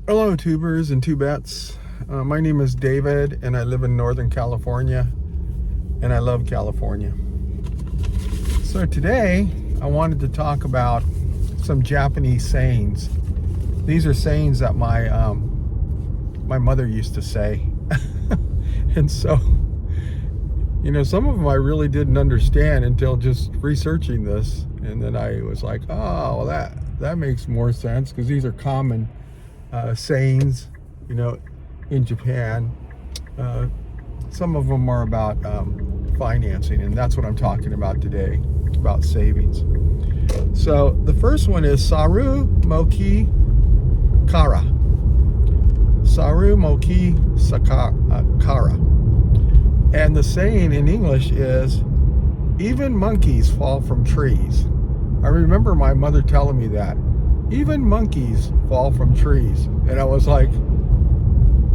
Hello, tubers and tubettes. My name is David, and I live in Northern California, and I love California. So today, I wanted to talk about some Japanese sayings. These are sayings that my mother used to say, and so, some of them I really didn't understand until just researching this, and then I was like, oh, well, that makes more sense because these are common sayings, in Japan. Some of them are about financing, and that's what I'm talking about today, about savings. So the first one is Saru Moki Kara. Saru Moki Kara. And the saying in English is, even monkeys fall from trees. I remember my mother telling me that. Even monkeys fall from trees. And I was like,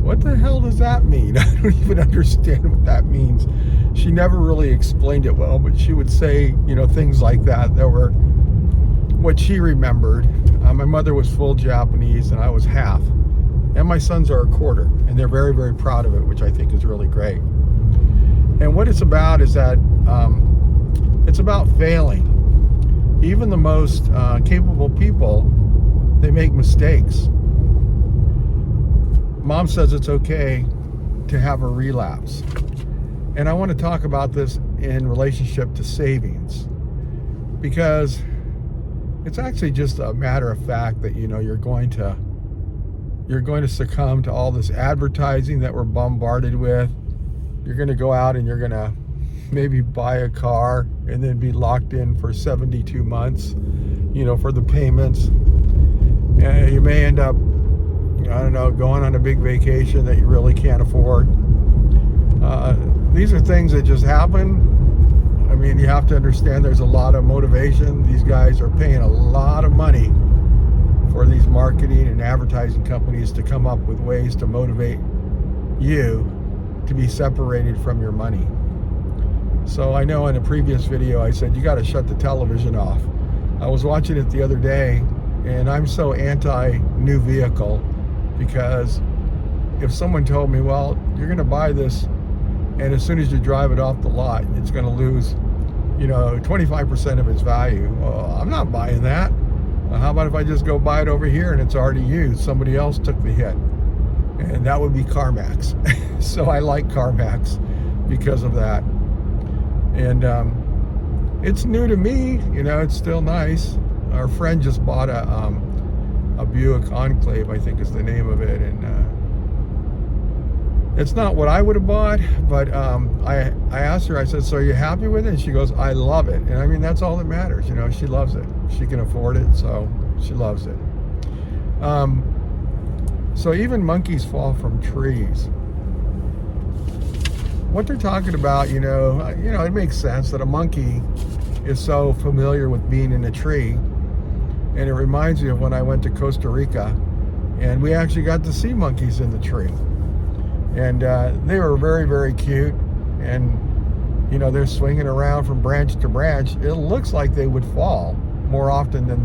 what the hell does that mean? I don't even understand what that means. She never really explained it well, but she would say, things like that were what she remembered. My mother was full Japanese and I was half. And my sons are a quarter. And they're very, very proud of it, which I think is really great. And what it's about is that it's about failing. Even the most capable people, they make mistakes. Mom says it's okay to have a relapse. And I want to talk about this in relationship to savings, because it's actually just a matter of fact that you're going to succumb to all this advertising that we're bombarded with. You're going to go out and you're going to maybe buy a car and then be locked in for 72 months, for the payments. You may end up, going on a big vacation that you really can't afford. These are things that just happen. I mean, you have to understand there's a lot of motivation. These guys are paying a lot of money for these marketing and advertising companies to come up with ways to motivate you to be separated from your money. So I know in a previous video I said you got to shut the television off. I was watching it the other day, and I'm so anti-new vehicle, because if someone told me, well, you're going to buy this, and as soon as you drive it off the lot, it's going to lose, 25% of its value. Well, I'm not buying that. How about if I just go buy it over here and it's already used? Somebody else took the hit. And that would be CarMax. So I like CarMax because of that. And it's new to me, it's still nice. Our friend just bought a Buick Enclave, I think is the name of it, and it's not what I would have bought, but I asked her, I said, so are you happy with it? And she goes, I love it. And I mean, that's all that matters, she loves it. She can afford it, so she loves it. So even monkeys fall from trees. What they're talking about, it makes sense that a monkey is so familiar with being in a tree. And it reminds me of when I went to Costa Rica, and we actually got to see monkeys in the tree. And they were very, very cute. And, they're swinging around from branch to branch. It looks like they would fall more often than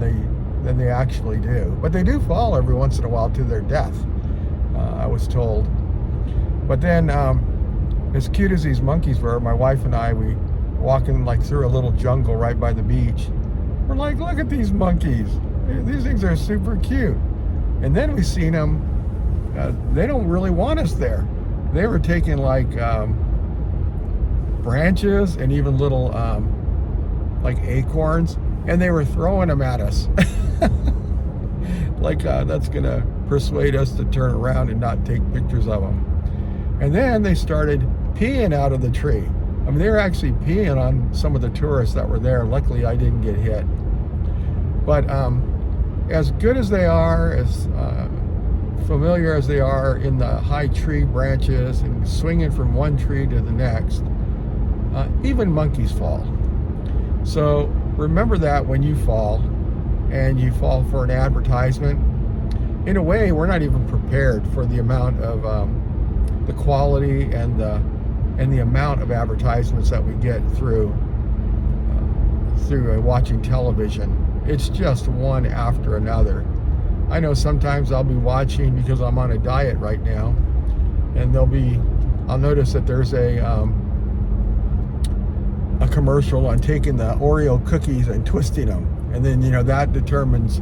they actually do. But they do fall every once in a while to their death, I was told. But then, as cute as these monkeys were, my wife and I, we walking through a little jungle right by the beach. We're like, look at these monkeys. These things are super cute. And then we seen them. They don't really want us there. They were taking branches and even little acorns, and they were throwing them at us. That's gonna persuade us to turn around and not take pictures of them. And then they started peeing out of the tree. I mean, they were actually peeing on some of the tourists that were there. Luckily, I didn't get hit. But as good as they are, as familiar as they are in the high tree branches and swinging from one tree to the next, even monkeys fall. So remember that when you fall, and you fall for an advertisement. In a way, we're not even prepared for the amount of the quality and the amount of advertisements that we get through watching television. It's just one after another. I know sometimes I'll be watching because I'm on a diet right now, and I'll notice that there's a commercial on taking the Oreo cookies and twisting them, and then that determines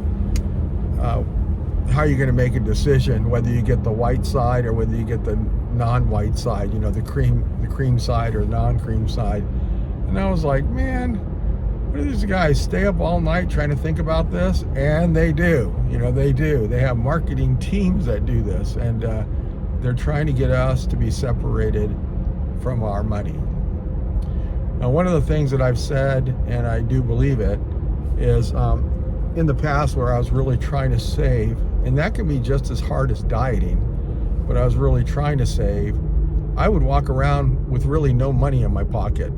how you're going to make a decision, whether you get the white side or whether you get the non-white side, the cream side or non-cream side. And I was like, man, what do these guys stay up all night trying to think about this? And they do. They have marketing teams that do this, and they're trying to get us to be separated from our money. Now, one of the things that I've said, and I do believe it, is in the past where I was really trying to save, and that can be just as hard as dieting, but I was really trying to save, I would walk around with really no money in my pocket.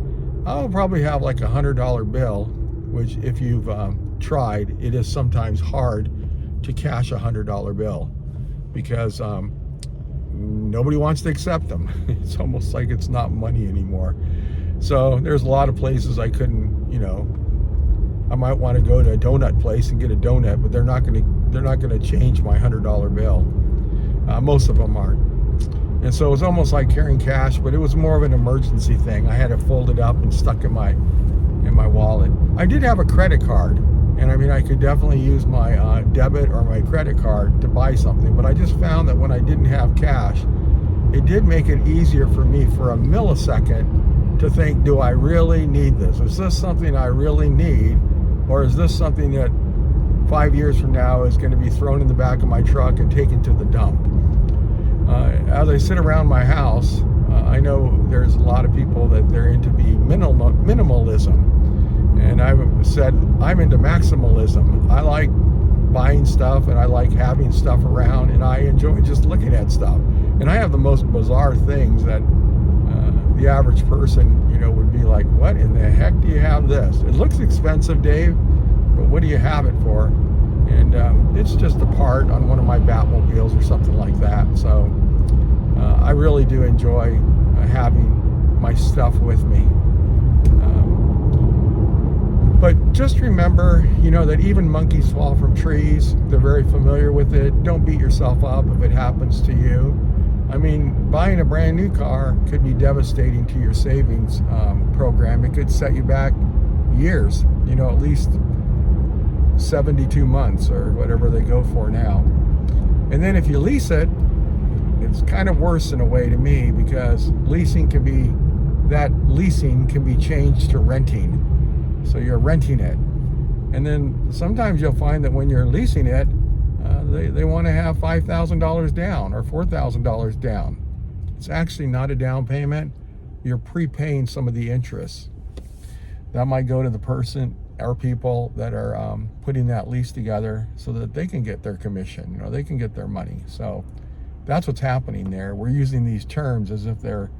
I'll probably have like $100 bill, which if you've tried, it is sometimes hard to cash $100 bill because nobody wants to accept them. It's almost like it's not money anymore. So there's a lot of places I couldn't, I might want to go to a donut place and get a donut, but they're not going to change my $100 bill. Most of them aren't. And so it was almost like carrying cash, but it was more of an emergency thing. I had it folded up and stuck in my wallet. I did have a credit card, and I could definitely use my debit or my credit card to buy something, but I just found that when I didn't have cash, it did make it easier for me for a millisecond to think, do I really need this? Is this something I really need? Or is this something that 5 years from now is going to be thrown in the back of my truck and taken to the dump? As I sit around my house, I know there's a lot of people that they're into minimalism. And I've said I'm into maximalism. I like buying stuff and I like having stuff around, and I enjoy just looking at stuff. And I have the most bizarre things that the average person, would be like, what in the heck do you have this? It looks expensive, Dave, but what do you have it for? And it's just a part on one of my Batmobiles or something like that. So I really do enjoy having my stuff with me. But just remember, that even monkeys fall from trees. They're very familiar with it. Don't beat yourself up if it happens to you. Buying a brand new car could be devastating to your savings program. It could set you back years, at least 72 months or whatever they go for now. And then if you lease it, it's kind of worse in a way to me, because leasing can be changed to renting. So you're renting it. And then sometimes you'll find that when you're leasing it, they want to have $5,000 down or $4,000 down. It's actually not a down payment. You're prepaying some of the interest. That might go to the person or people that are putting that lease together so that they can get their commission, they can get their money. So that's what's happening there. We're using these terms as if it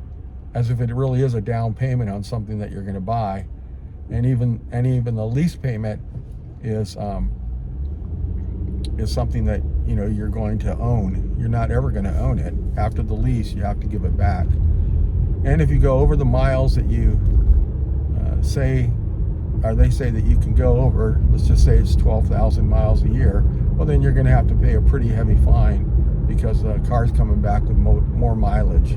really is a down payment on something that you're going to buy. And even the lease payment is something that you're going to own. You're not ever going to own it. After the lease, you have to give it back. And if you go over the miles that you they say that you can go over, let's just say it's 12,000 miles a year, well, then you're going to have to pay a pretty heavy fine because the car's coming back with more mileage.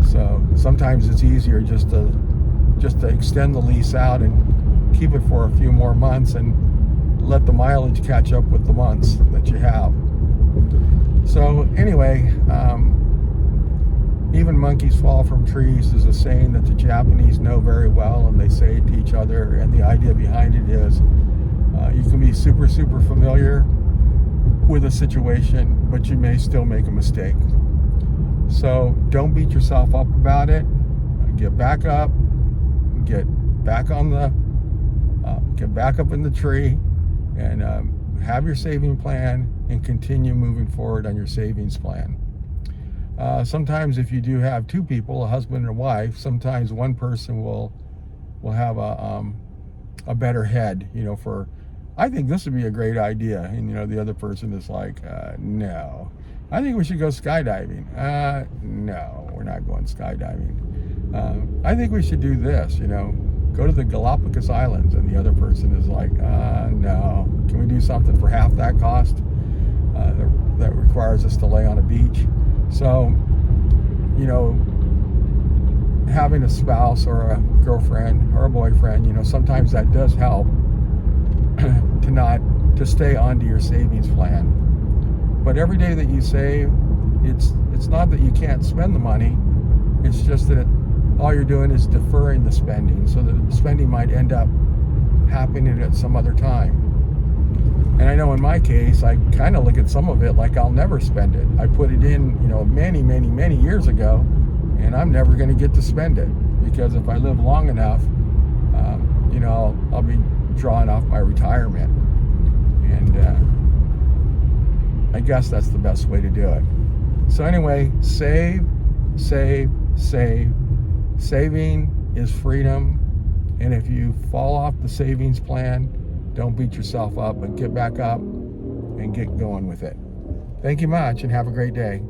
So sometimes it's easier just to extend the lease out and keep it for a few more months and let the mileage catch up with the months that you have. So anyway, even monkeys fall from trees is a saying that the Japanese know very well, and they say it to each other. And the idea behind it is you can be super, super familiar with a situation, but you may still make a mistake. So don't beat yourself up about it. Get back up, get back up in the tree, and have your saving plan and continue moving forward on your savings plan. Sometimes if you do have two people, a husband and a wife, sometimes one person will have a better head, for, I think this would be a great idea. And, the other person is like, no, I think we should go skydiving. No, we're not going skydiving. I think we should do this, go to the Galapagos Islands. And the other person is like, no, can we do something for half that cost? requires us to lay on a beach. So, you know, having a spouse or a girlfriend or a boyfriend, you know, sometimes that does help to stay onto your savings plan. But every day that you save, it's not that you can't spend the money, it's just that all you're doing is deferring the spending, so that the spending might end up happening at some other time. And I know in my case, I kind of look at some of it like I'll never spend it. I put it in, you know, many years ago, and I'm never going to get to spend it, because if I live long enough, you know, I'll be drawing off my retirement. And I guess that's the best way to do it. So anyway, save. Saving is freedom. And if you fall off the savings plan, don't beat yourself up, but get back up and get going with it. Thank you much, and have a great day.